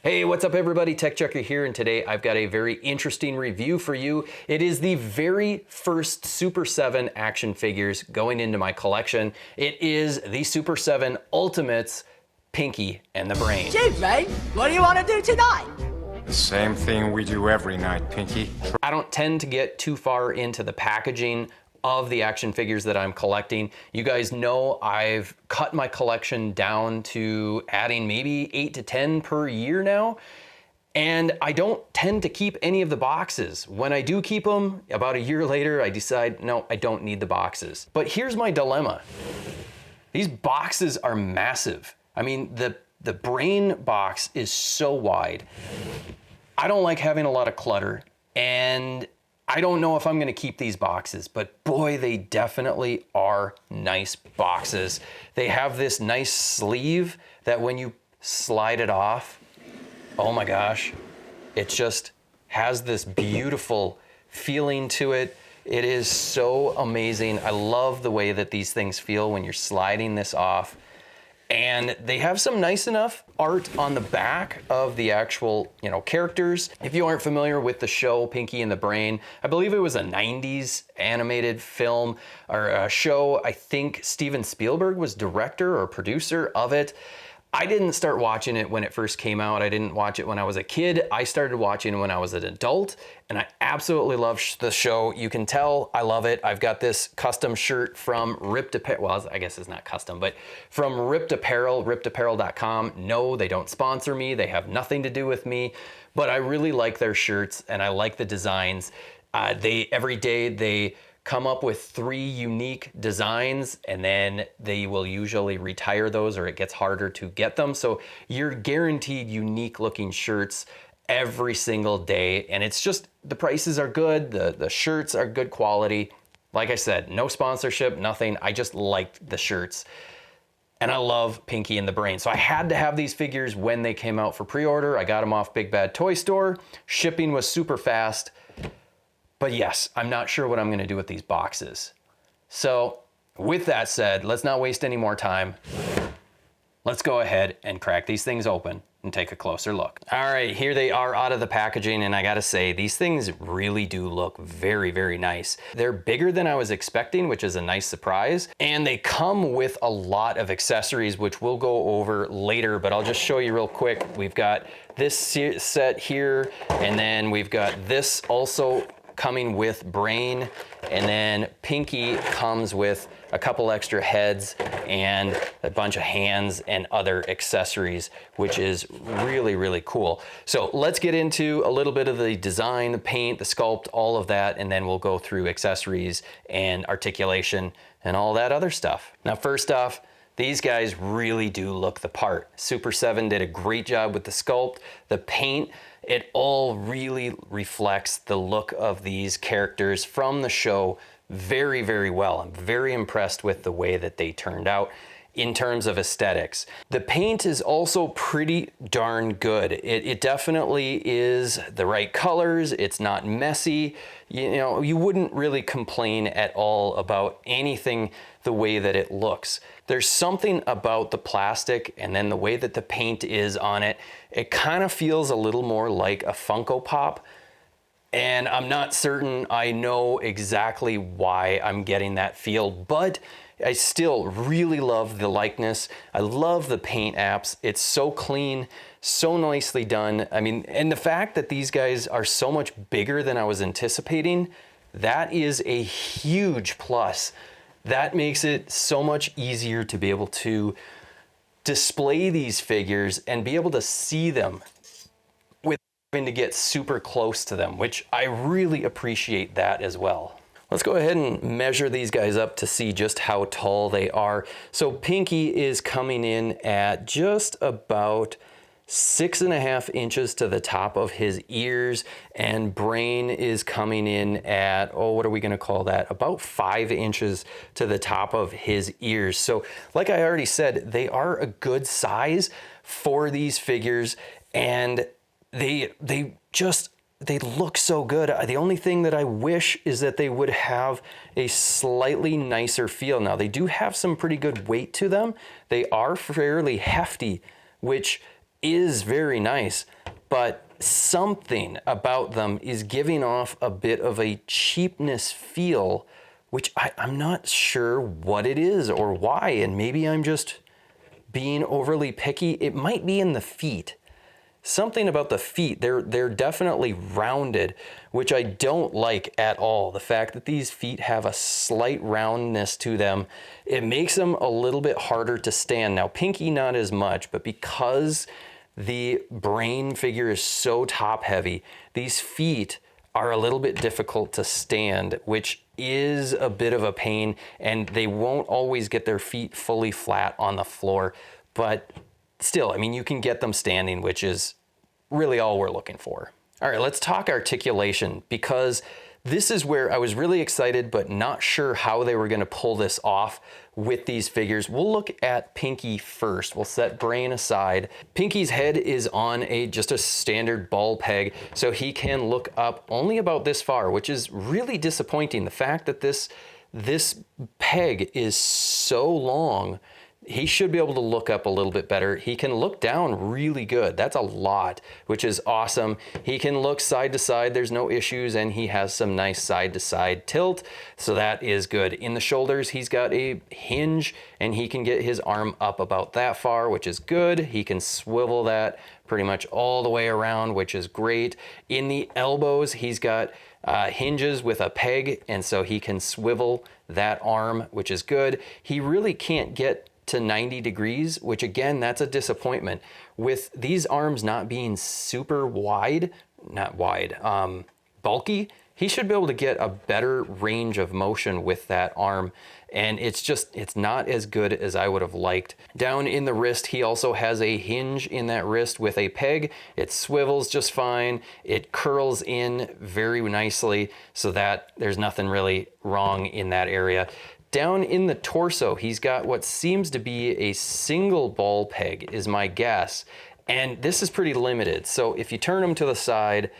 Hey, what's up everybody? TechChucker here, and today I've got a very interesting review for you. It is the very first Super 7 action figures going into my collection. It is the Super 7 Ultimates, Pinky and the Brain. Gee, Brain, what do you want to do tonight? The same thing we do every night, Pinky. I don't tend to get too far into the packaging of the action figures that I'm collecting. You guys know I've cut my collection down to adding maybe 8 to 10 per year now. And I don't tend to keep any of the boxes. When I do keep them, about a year later, I decide, no, I don't need the boxes. But here's my dilemma. These boxes are massive. I mean, the Brain box is so wide. I don't like having a lot of clutter, and I don't know if I'm gonna keep these boxes, but boy, they definitely are nice boxes. They have this nice sleeve that when you slide it off, oh my gosh, it just has this beautiful feeling to it. It is so amazing. I love the way that these things feel when you're sliding this off. And they have some nice enough art on the back of the actual, characters. If you aren't familiar with the show Pinky and the Brain, I believe it was a 90s animated film or a show. I think Steven Spielberg was director or producer of it. I didn't start watching it when it first came out. I didn't watch it when I was a kid. I started watching it when I was an adult, and I absolutely love the show. You can tell I love it. I've got this custom shirt from Ript Apparel. Well, I guess it's not custom, but from Ript Apparel, riptapparel.com. No, they don't sponsor me. They have nothing to do with me, but I really like their shirts and I like the designs. Every day they come up with 3 unique designs, and then they will usually retire those or it gets harder to get them. So you're guaranteed unique looking shirts every single day. And it's just, the prices are good. The shirts are good quality. Like I said, no sponsorship, nothing. I just liked the shirts. And I love Pinky and the Brain. So I had to have these figures when they came out for pre-order. I got them off Big Bad Toy Store. Shipping was super fast. But yes, I'm not sure what I'm gonna do with these boxes. So with that said, let's not waste any more time. Let's go ahead and crack these things open and take a closer look. All right, here they are out of the packaging, and I gotta say, these things really do look very, very nice. They're bigger than I was expecting, which is a nice surprise. And they come with a lot of accessories, which we'll go over later, but I'll just show you real quick. We've got this set here, and then we've got this also coming with Brain, and then Pinky comes with a couple extra heads and a bunch of hands and other accessories, which is really, really cool. So let's get into a little bit of the design, the paint, the sculpt, all of that, and then we'll go through accessories and articulation and all that other stuff. Now, first off, these guys really do look the part. Super 7 did a great job with the sculpt, the paint. It all really reflects the look of these characters from the show very, very well. I'm very impressed with the way that they turned out in terms of aesthetics. The paint is also pretty darn good. It definitely is the right colors. It's not messy. You wouldn't really complain at all about anything the way that it looks. There's something about the plastic and then the way that the paint is on it. It kind of feels a little more like a Funko Pop. And I'm not certain I know exactly why I'm getting that feel, but I still really love the likeness. I love the paint apps. It's so clean, so nicely done. I mean, and the fact that these guys are so much bigger than I was anticipating, that is a huge plus. That makes it so much easier to be able to display these figures and be able to see them without having to get super close to them, which I really appreciate that as well. Let's go ahead and measure these guys up to see just how tall they are. So Pinky is coming in at just about 6.5 inches to the top of his ears, and Brain is coming in at, what are we gonna call that? About 5 inches to the top of his ears. So like I already said, they are a good size for these figures, and they look so good. The only thing that I wish is that they would have a slightly nicer feel. Now, they do have some pretty good weight to them. They are fairly hefty, which is very nice, but something about them is giving off a bit of a cheapness feel, which I'm not sure what it is or why, and maybe I'm just being overly picky. It might be in the feet. Something about the feet, they're definitely rounded, which I don't like at all. The fact that these feet have a slight roundness to them, it makes them a little bit harder to stand. Now, Pinky not as much, but because the brain figure is so top heavy, these feet are a little bit difficult to stand, which is a bit of a pain, and they won't always get their feet fully flat on the floor. But still, I mean, you can get them standing, which is really all we're looking for. All right, let's talk articulation, because this is where I was really excited but not sure how they were going to pull this off with these figures. We'll look at Pinky first. We'll set Brain aside. Pinky's head is on just a standard ball peg, so he can look up only about this far, which is really disappointing. The fact that this peg is so long, he should be able to look up a little bit better. He can look down really good. That's a lot, which is awesome. He can look side to side. There's no issues, and he has some nice side to side tilt, so that is good. In the shoulders, he's got a hinge, and he can get his arm up about that far, which is good. He can swivel that pretty much all the way around, which is great. In the elbows, he's got hinges with a peg, and so he can swivel that arm, which is good. He really can't get to 90 degrees, which again, that's a disappointment. With these arms not being super wide, bulky, he should be able to get a better range of motion with that arm, and it's not as good as I would have liked. Down in the wrist, he also has a hinge in that wrist with a peg. It swivels just fine. It curls in very nicely, so that there's nothing really wrong in that area. Down in the torso, he's got what seems to be a single ball peg, is my guess. And this is pretty limited. So if you turn him to the side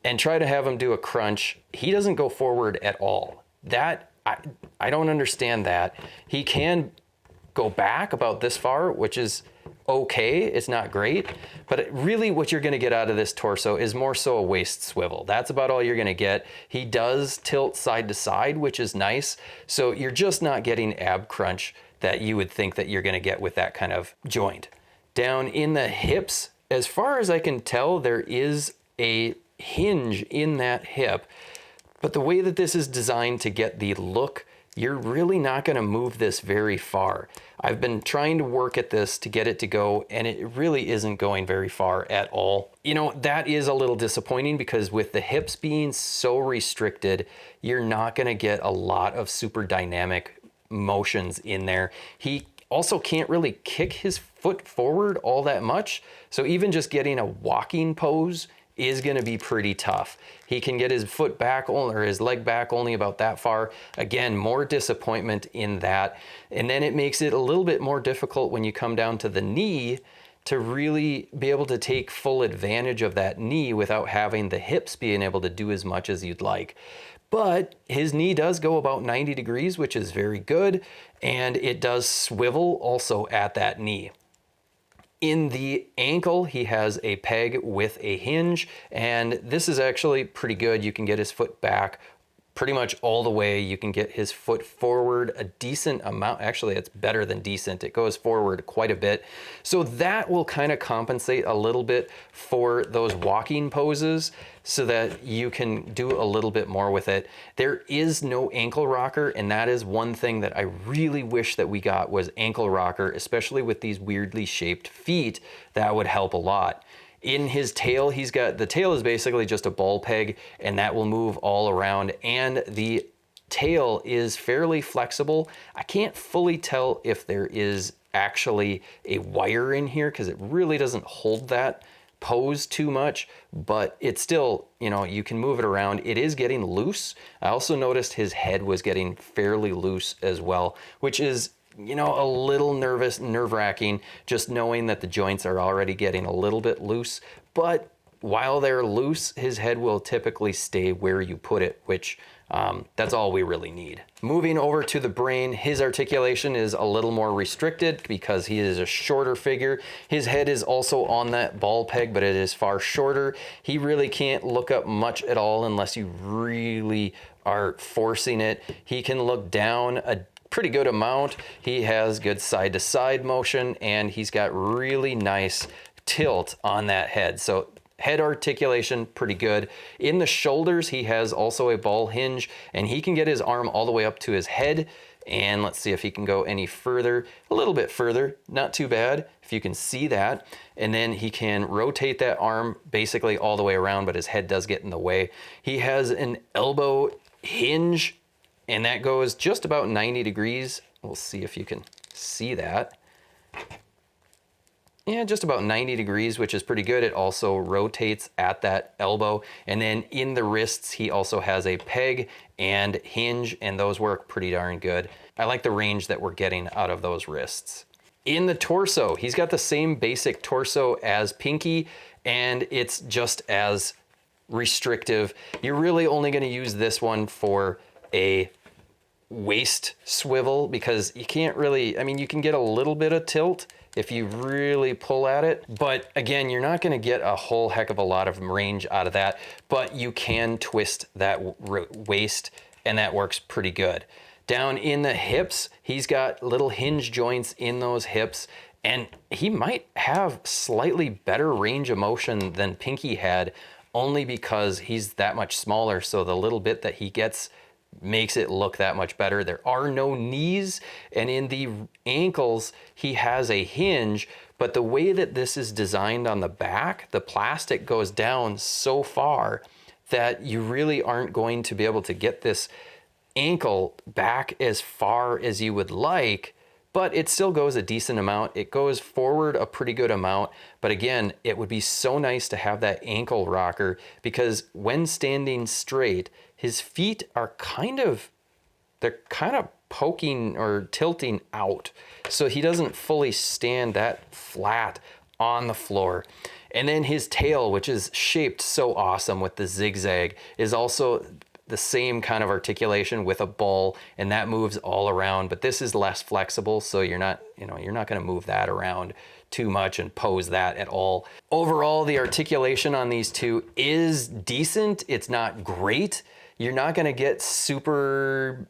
and try to have him do a crunch, he doesn't go forward at all. I don't understand that. He can go back about this far, which is okay. It's not great, but really what you're going to get out of this torso is more so a waist swivel. That's about all you're going to get. He does tilt side to side, which is nice. So you're just not getting ab crunch that you would think that you're going to get with that kind of joint. Down in the hips, as far as I can tell, there is a hinge in that hip, but the way that this is designed to get the look, you're really not going to move this very far. I've been trying to work at this to get it to go, and it really isn't going very far at all. You know, that is a little disappointing, because with the hips being so restricted, you're not going to get a lot of super dynamic motions in there. He also can't really kick his foot forward all that much, so even just getting a walking pose is going to be pretty tough. He can get his foot back or his leg back only about that far. Again, more disappointment in that. And then it makes it a little bit more difficult when you come down to the knee to really be able to take full advantage of that knee without having the hips being able to do as much as you'd like. But his knee does go about 90 degrees, which is very good. And it does swivel also at that knee. In the ankle, he has a peg with a hinge, and this is actually pretty good. You can get his foot back pretty much all the way. You can get his foot forward a decent amount. Actually, it's better than decent. It goes forward quite a bit. So that will kind of compensate a little bit for those walking poses so that you can do a little bit more with it. There is no ankle rocker, and that is one thing that I really wish that we got, was ankle rocker, especially with these weirdly shaped feet. That would help a lot. In his tail, the tail is basically just a ball peg, and that will move all around, and the tail is fairly flexible. I can't fully tell if there is actually a wire in here, because it really doesn't hold that pose too much, but it's still, you know, you can move it around. It is getting loose. I also noticed his head was getting fairly loose as well, which is, you know, a little nerve-wracking, just knowing that the joints are already getting a little bit loose. But while they're loose, his head will typically stay where you put it, which that's all we really need. Moving over to the brain, his articulation is a little more restricted because he is a shorter figure. His head is also on that ball peg, but it is far shorter. He really can't look up much at all unless you really are forcing it. He can look down a pretty good amount. He has good side-to-side motion, and he's got really nice tilt on that head. So head articulation, pretty good. In the shoulders, he has also a ball hinge, and he can get his arm all the way up to his head. And let's see if he can go any further, a little bit further, not too bad, if you can see that. And then he can rotate that arm basically all the way around, but his head does get in the way. He has an elbow hinge, and that goes just about 90 degrees. We'll see if you can see that. Yeah, just about 90 degrees, which is pretty good. It also rotates at that elbow. And then in the wrists, he also has a peg and hinge, and those work pretty darn good. I like the range that we're getting out of those wrists. In the torso, he's got the same basic torso as Pinky, and it's just as restrictive. You're really only going to use this one for a waist swivel because you can't really, I mean, you can get a little bit of tilt if you really pull at it, but again, you're not going to get a whole heck of a lot of range out of that, but you can twist that waist, and that works pretty good. Down in the hips, he's got little hinge joints in those hips, and he might have slightly better range of motion than Pinky had, only because he's that much smaller, so the little bit that he gets makes it look that much better. There are no knees, and in the ankles he has a hinge, but the way that this is designed on the back, the plastic goes down so far that you really aren't going to be able to get this ankle back as far as you would like, but it still goes a decent amount. It goes forward a pretty good amount, but again, it would be so nice to have that ankle rocker because when standing straight, his feet are they're kind of poking or tilting out. So he doesn't fully stand that flat on the floor. And then his tail, which is shaped so awesome with the zigzag, is also the same kind of articulation with a ball, and that moves all around, but this is less flexible, so you're not going to move that around too much and pose that at all. Overall, the articulation on these two is decent. It's not great. You're not going to get super,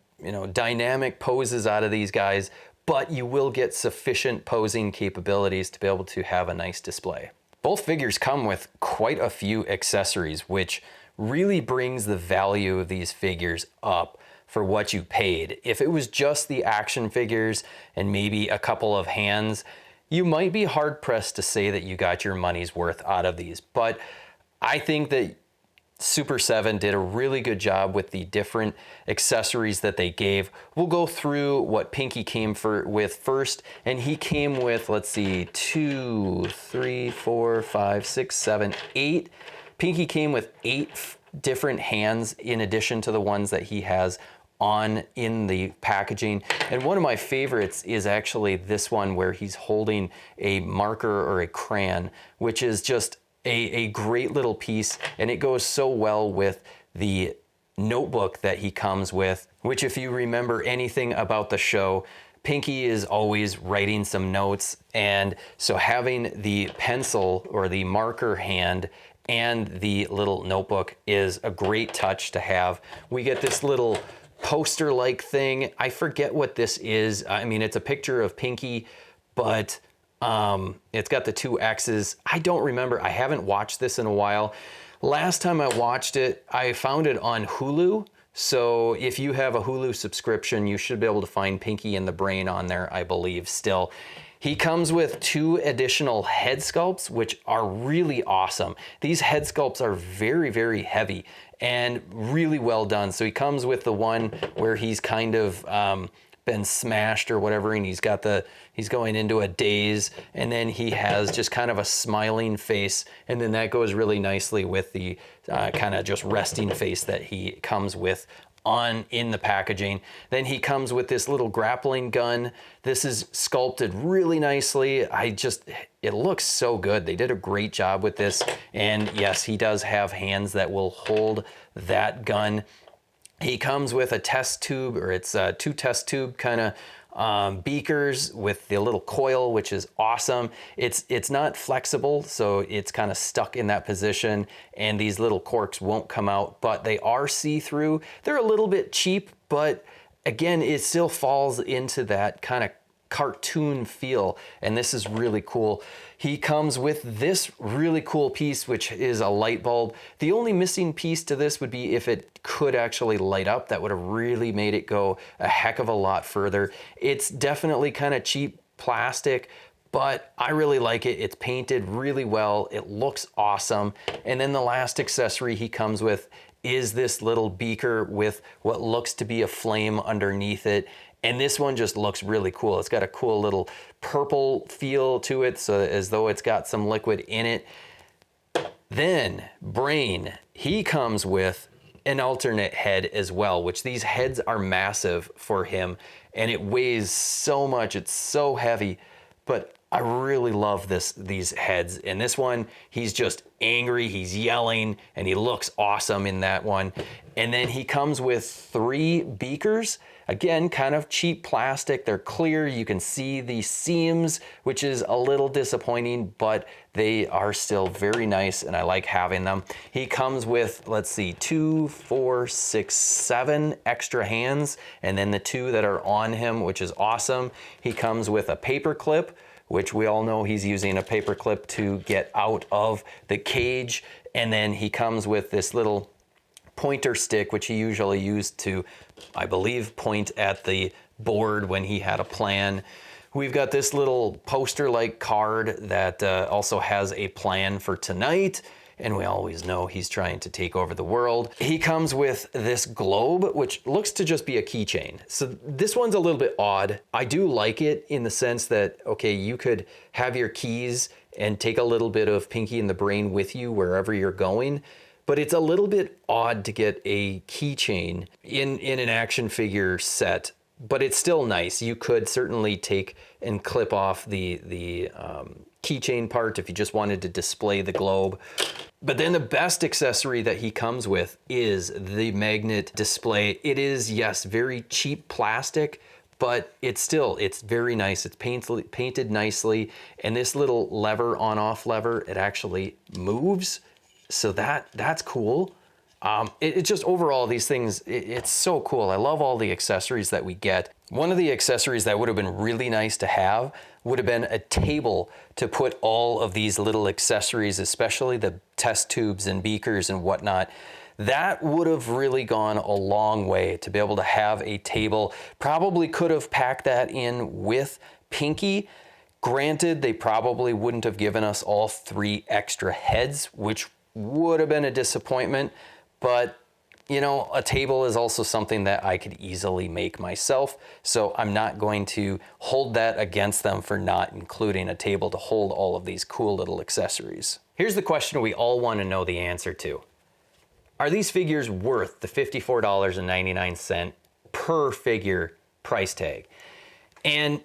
dynamic poses out of these guys, but you will get sufficient posing capabilities to be able to have a nice display. Both figures come with quite a few accessories, which really brings the value of these figures up for what you paid. If it was just the action figures and maybe a couple of hands, you might be hard pressed to say that you got your money's worth out of these. But I think that Super 7 did a really good job with the different accessories that they gave. We'll go through what Pinky came with first, and he came with, let's see, 2, 3, 4, 5, 6, 7, 8. Pinky came with 8 different hands in addition to the ones that he has on in the packaging. And one of my favorites is actually this one where he's holding a marker or a crayon, which is just a great little piece, and it goes so well with the notebook that he comes with, which if you remember anything about the show, Pinky is always writing some notes, and so having the pencil or the marker hand and the little notebook is a great touch to have. We get this little poster-like thing. I forget what this is. I mean, it's a picture of Pinky, but it's got the 2 X's. I don't remember. I haven't watched this in a while. Last time I watched it, I found it on Hulu. So if you have a Hulu subscription, you should be able to find Pinky and the Brain on there, I believe, still. He comes with 2 additional head sculpts, which are really awesome. These head sculpts are very, very heavy and really well done. So he comes with the one where he's kind of been smashed or whatever, and he's going into a daze, and then he has just kind of a smiling face, and then that goes really nicely with the kind of just resting face that he comes with in the packaging. Then he comes with this little grappling gun. This is sculpted really nicely. It looks so good. They did a great job with this. And yes, he does have hands that will hold that gun. He comes with a test tube, or it's 2 test tube kind of beakers with the little coil, which is awesome. It's not flexible, so it's kind of stuck in that position, and these little corks won't come out, but they are see-through. They're a little bit cheap, but again, it still falls into that kind of cartoon feel, and this is really cool. He comes with this really cool piece, which is a light bulb. The only missing piece to this would be if it could actually light up. That would have really made it go a heck of a lot further. It's definitely kind of cheap plastic, but I really like it. It's painted really well. It looks awesome. And then the last accessory he comes with is this little beaker with what looks to be a flame underneath it. And this one just looks really cool. It's got a cool little purple feel to it, so as though it's got some liquid in it. Then Brain, he comes with an alternate head as well, which these heads are massive for him, and it weighs so much. It's so heavy, but I really love these heads. And this one, he's just angry, he's yelling, and he looks awesome in that one. And then he comes with 3 beakers. Again, kind of cheap plastic. They're clear. You can see the seams, which is a little disappointing, but they are still very nice, and I like having them. He comes with, let's see, 2, 4, 6, 7 extra hands, and then the 2 that are on him, which is awesome. He comes with a paper clip, which we all know he's using a paper clip to get out of the cage. And then he comes with this little pointer stick, which he usually used to, I believe, point at the board when he had a plan. We've got this little poster-like card that also has a plan for tonight, and we always know he's trying to take over the world. He comes with this globe, which looks to just be a keychain. So this one's a little bit odd. I do like it in the sense that, okay, you could have your keys and take a little bit of Pinky and the Brain with you wherever you're going. But it's a little bit odd to get a keychain in an action figure set, but it's still nice. You could certainly take and clip off the keychain part if you just wanted to display the globe. But then the best accessory that he comes with is the magnet display. It is, yes, very cheap plastic, but it's very nice. It's painted nicely. And this little lever, on-off lever, it actually moves. So that's cool. It just overall, these things, it's so cool. I love all the accessories that we get. One of the accessories that would have been really nice to have would have been a table to put all of these little accessories, especially the test tubes and beakers and whatnot. That would have really gone a long way to be able to have a table. Probably could have packed that in with Pinky. Granted, they probably wouldn't have given us all 3 extra heads, which would have been a disappointment, but you know, a table is also something that I could easily make myself, so I'm not going to hold that against them for not including a table to hold all of these cool little accessories. Here's the question we all want to know the answer to. Are these figures worth the $54.99 per figure price tag? And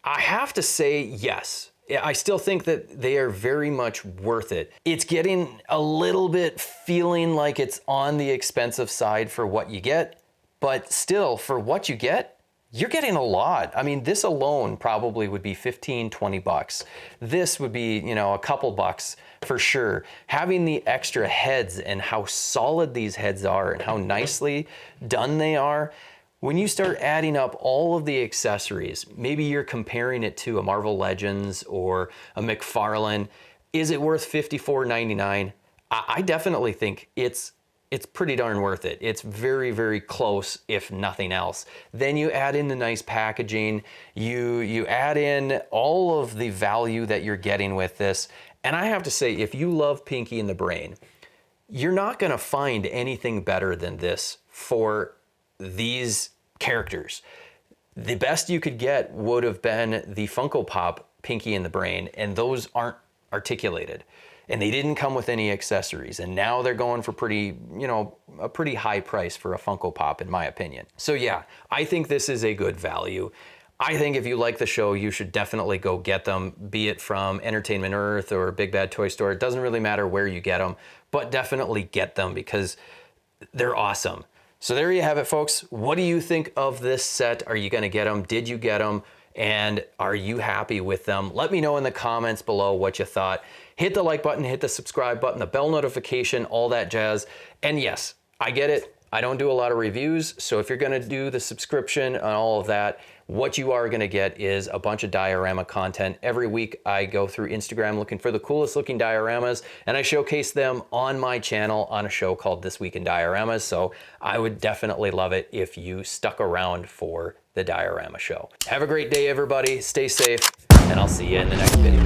I have to say yes. I still think that they are very much worth it. It's getting a little bit feeling like it's on the expensive side for what you get, but still, for what you get, you're getting a lot. I mean, this alone probably would be 15, 20 bucks. This would be, you know, a couple bucks for sure. Having the extra heads and how solid these heads are and how nicely done they are, when you start adding up all of the accessories, maybe you're comparing it to a Marvel Legends or a McFarlane, is it worth $54.99? I definitely think it's pretty darn worth it. It's very, very close, if nothing else. Then you add in the nice packaging, you add in all of the value that you're getting with this. And I have to say, if you love Pinky and the Brain, you're not gonna find anything better than this for these characters. The best you could get would have been the Funko Pop Pinky and the Brain, and those aren't articulated. and they didn't come with any accessories. And now they're going for pretty, you know, a pretty high price for a Funko Pop, in my opinion. So yeah, I think this is a good value. I think if you like the show, you should definitely go get them, be it from Entertainment Earth or Big Bad Toy Store. It doesn't really matter where you get them, but definitely get them because they're awesome. So there you have it, folks. What do you think of this set? Are you gonna get them? Did you get them? And are you happy with them? Let me know in the comments below what you thought. Hit the like button, hit the subscribe button, the bell notification, all that jazz. And yes, I get it. I don't do a lot of reviews, so if you're gonna do the subscription and all of that, what you are gonna get is a bunch of diorama content. Every week I go through Instagram looking for the coolest looking dioramas, and I showcase them on my channel on a show called This Week in Dioramas, so I would definitely love it if you stuck around for the diorama show. Have a great day, everybody. Stay safe, and I'll see you in the next video.